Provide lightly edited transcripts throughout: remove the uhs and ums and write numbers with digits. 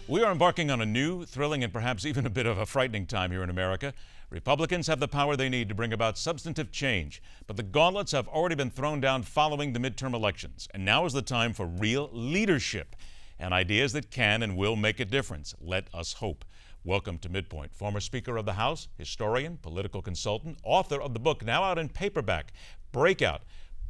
We are embarking on a new, thrilling, and perhaps even a bit of a frightening time here in America. Republicans have the power they need to bring about substantive change, but the gauntlets have already been thrown down following the midterm elections, and now is the time for real leadership and ideas that can and will make a difference. Let us hope. Welcome to Midpoint. Former Speaker of the House, historian, political consultant, author of the book now out in paperback, Breakout,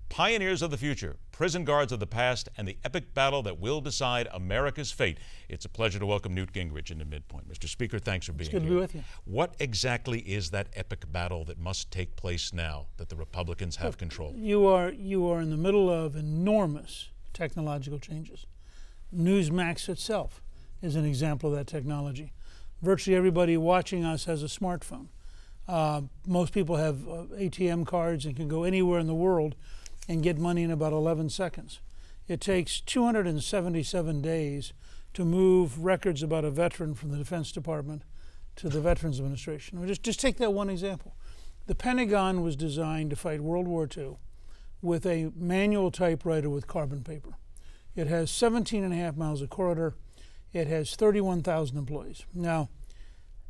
Pioneers of the Future, Prison Guards of the Past, and the Epic Battle That Will Decide America's Fate. It's a pleasure to welcome Newt Gingrich into Midpoint. Mr. Speaker, thanks for being here. It's good to be with you. What exactly is that epic battle that must take place now that the Republicans have control? You are in the middle of enormous technological changes. Newsmax itself is an example of that technology. Virtually everybody watching us has a smartphone. Most people have ATM cards and can go anywhere in the world and get money in about 11 seconds. It takes 277 days to move records about a veteran from the Defense Department to the Veterans Administration. Just take that one example. The Pentagon was designed to fight World War II with a manual typewriter with carbon paper. It has 17.5 miles of corridor. It has 31,000 employees. Now,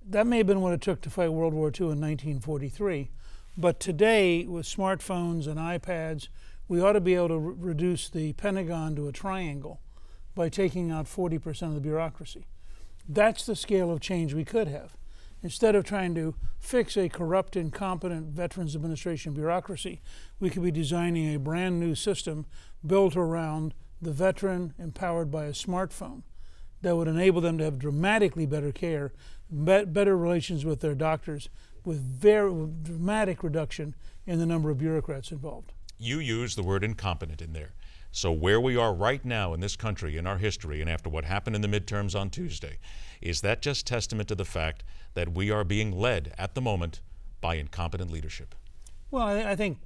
that may have been what it took to fight World War II in 1943, but today, with smartphones and iPads, we ought to be able to reduce the Pentagon to a triangle by taking out 40% of the bureaucracy. That's the scale of change we could have. Instead of trying to fix a corrupt, incompetent Veterans Administration bureaucracy, we could be designing a brand new system built around the veteran, empowered by a smartphone, that would enable them to have dramatically better care, better relations with their doctors, with very dramatic reduction in the number of bureaucrats involved. You use the word incompetent in there. So where we are right now in this country, in our history, and after what happened in the midterms on Tuesday, is that just testament to the fact that we are being led at the moment by incompetent leadership? Well, I think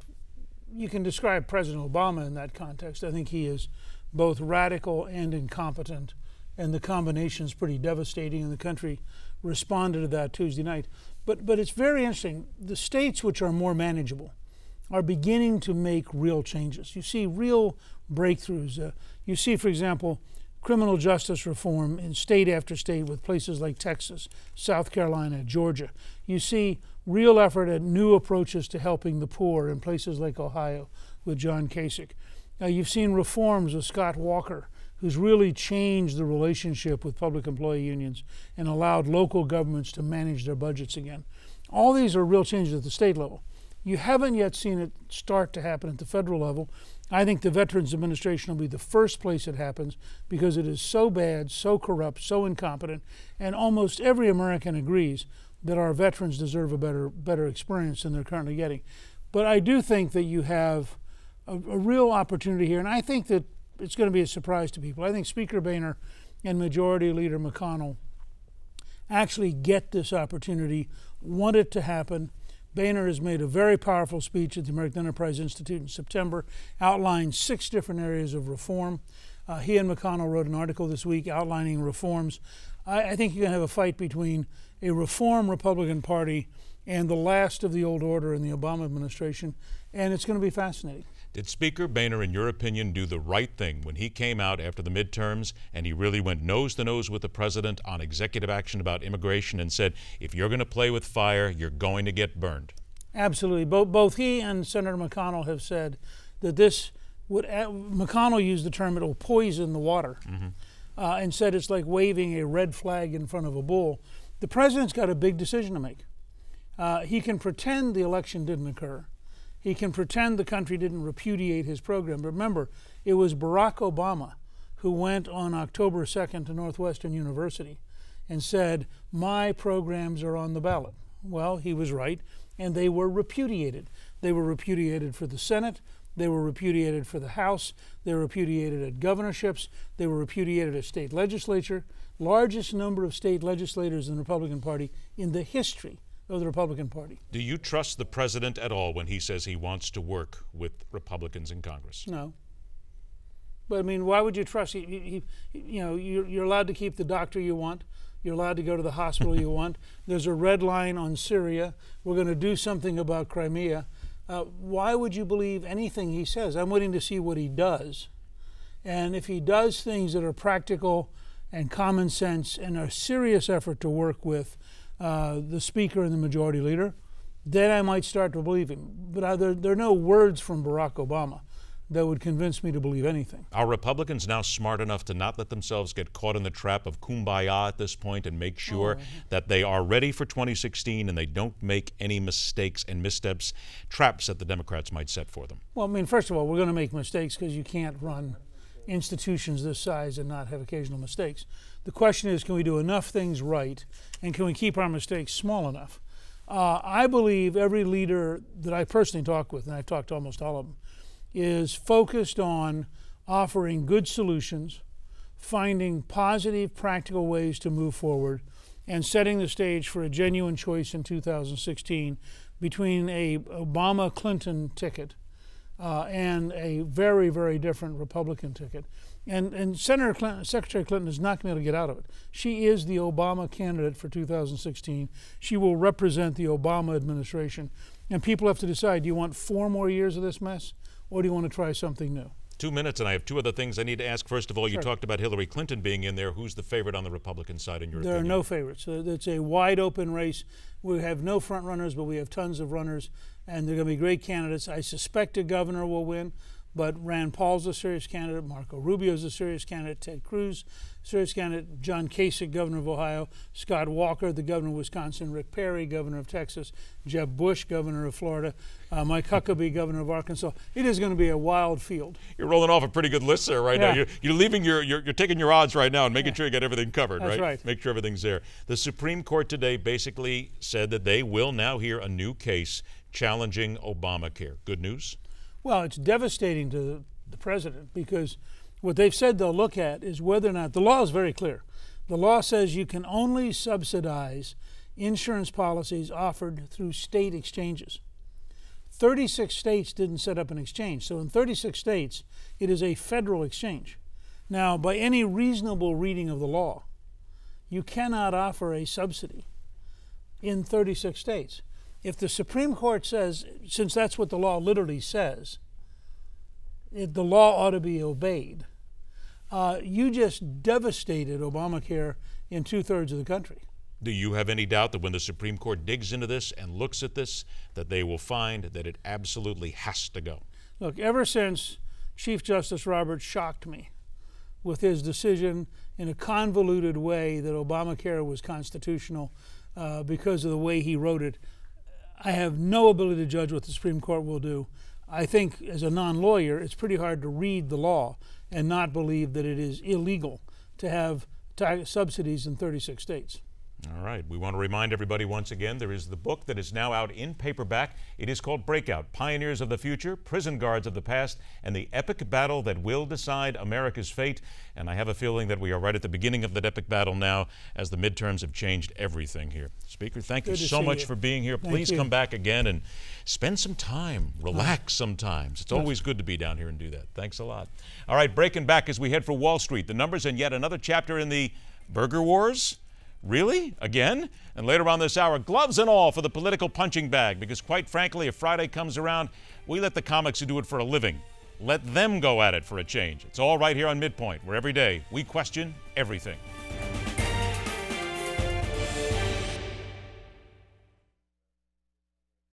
you can describe President Obama in that context. I think he is both radical and incompetent, and the combination is pretty devastating, and the country responded to that Tuesday night. But it's very interesting. The states which are more manageable are beginning to make real changes. You see real breakthroughs. You see, for example, criminal justice reform in state after state with places like Texas, South Carolina, Georgia. You see real effort at new approaches to helping the poor in places like Ohio with John Kasich. You've seen reforms with Scott Walker, who's really changed the relationship with public employee unions and allowed local governments to manage their budgets again. All these are real changes at the state level. You haven't yet seen it start to happen at the federal level. I think the Veterans Administration will be the first place it happens because it is so bad, so corrupt, so incompetent, and almost every American agrees that our veterans deserve a better experience than they're currently getting. But I do think that you have a real opportunity here, and I think that it's going to be a surprise to people. I think Speaker Boehner and Majority Leader McConnell actually get this opportunity, want it to happen. Boehner has made a very powerful speech at the American Enterprise Institute in September, outlined 6 different areas of reform. He and McConnell wrote an article this week outlining reforms. I think you're going to have a fight between a reform Republican Party and the last of the old order in the Obama administration, and it's going to be fascinating. Did Speaker Boehner, in your opinion, do the right thing when he came out after the midterms and he really went nose to nose with the president on executive action about immigration and said, if you're going to play with fire, you're going to get burned? Absolutely. Both he and Senator McConnell have said that this would, McConnell used the term, it will poison the water, and said it's like waving a red flag in front of a bull. The president's got a big decision to make. He can pretend the election didn't occur. He can pretend the country didn't repudiate his program. But remember, it was Barack Obama who went on October 2nd to Northwestern University and said, my programs are on the ballot. Well, he was right, and they were repudiated. They were repudiated for the Senate. They were repudiated for the House. They were repudiated at governorships. They were repudiated at state legislature. Largest number of state legislators in the Republican Party in the history of the Republican Party. Do you trust the president at all when he says he wants to work with Republicans in Congress? No. But I mean, why would you trust? You know, you're allowed to keep the doctor you want. You're allowed to go to the hospital you want. There's a red line on Syria. We're going to do something about Crimea. Why would you believe anything he says? I'm waiting to see what he does. And if he does things that are practical and common sense and a serious effort to work with the Speaker and the Majority Leader, then I might start to believe him. But there are no words from Barack Obama that would convince me to believe anything. Are Republicans now smart enough to not let themselves get caught in the trap of kumbaya at this point and make sure that they are ready for 2016 and they don't make any mistakes and missteps, traps that the Democrats might set for them? Well, I mean, first of all, we're going to make mistakes because you can't run institutions this size and not have occasional mistakes. The question is, can we do enough things right, and can we keep our mistakes small enough? I believe every leader that I personally talk with, and I've talked to almost all of them, is focused on offering good solutions, finding positive, practical ways to move forward, and setting the stage for a genuine choice in 2016 between a Obama-Clinton ticket and a very, very different Republican ticket. And Secretary Clinton is not going to be able to get out of it. She is the Obama candidate for 2016. She will represent the Obama administration. And people have to decide, do you want 4 more years of this mess, or do you want to try something new? 2 minutes, and I have 2 other things I need to ask. First of all, you Sure. talked about Hillary Clinton being in there. Who's the favorite on the Republican side in your opinion? There are no favorites. It's a wide open race. We have no front runners, but we have tons of runners, and they're going to be great candidates. I suspect a governor will win, but Rand Paul's a serious candidate, Marco Rubio's a serious candidate, Ted Cruz, serious candidate, John Kasich, governor of Ohio, Scott Walker, the governor of Wisconsin, Rick Perry, governor of Texas, Jeb Bush, governor of Florida, Mike Huckabee, governor of Arkansas. It is going to be a wild field. You're rolling off a pretty good list there right now. You're leaving you're taking your odds right now and making sure you get everything covered, That's right? Make sure everything's there. The Supreme Court today basically said that they will now hear a new case challenging Obamacare. Good news? Well, it's devastating to the president, because what they've said they'll look at is whether or not, the law is very clear. The law says you can only subsidize insurance policies offered through state exchanges. 36 states didn't set up an exchange. So in 36 states, it is a federal exchange. Now, by any reasonable reading of the law, you cannot offer a subsidy in 36 states. If the Supreme Court says, since that's what the law literally says, the law ought to be obeyed, you just devastated Obamacare in 2/3 of the country. Do you have any doubt that when the Supreme Court digs into this and looks at this, that they will find that it absolutely has to go? Look, ever since Chief Justice Roberts shocked me with his decision in a convoluted way that Obamacare was constitutional because of the way he wrote it, I have no ability to judge what the Supreme Court will do. I think as a non-lawyer, it's pretty hard to read the law and not believe that it is illegal to have subsidies in 36 states. All right. We want to remind everybody once again, there is the book that is now out in paperback. It is called Breakout, Pioneers of the Future, Prison Guards of the Past, and the Epic Battle That Will Decide America's Fate. And I have a feeling that we are right at the beginning of that epic battle now, as the midterms have changed everything here. Speaker, thank you so much for being here. Please come back again and spend some time, relax sometimes. It's always good to be down here and do that. Thanks a lot. All right, breaking back as we head for Wall Street. The numbers and yet another chapter in the burger wars. Really? Again? And later on this hour, gloves and all for the political punching bag, because quite frankly, if Friday comes around, we let the comics who do it for a living, let them go at it for a change. It's all right here on Midpoint, where every day we question everything.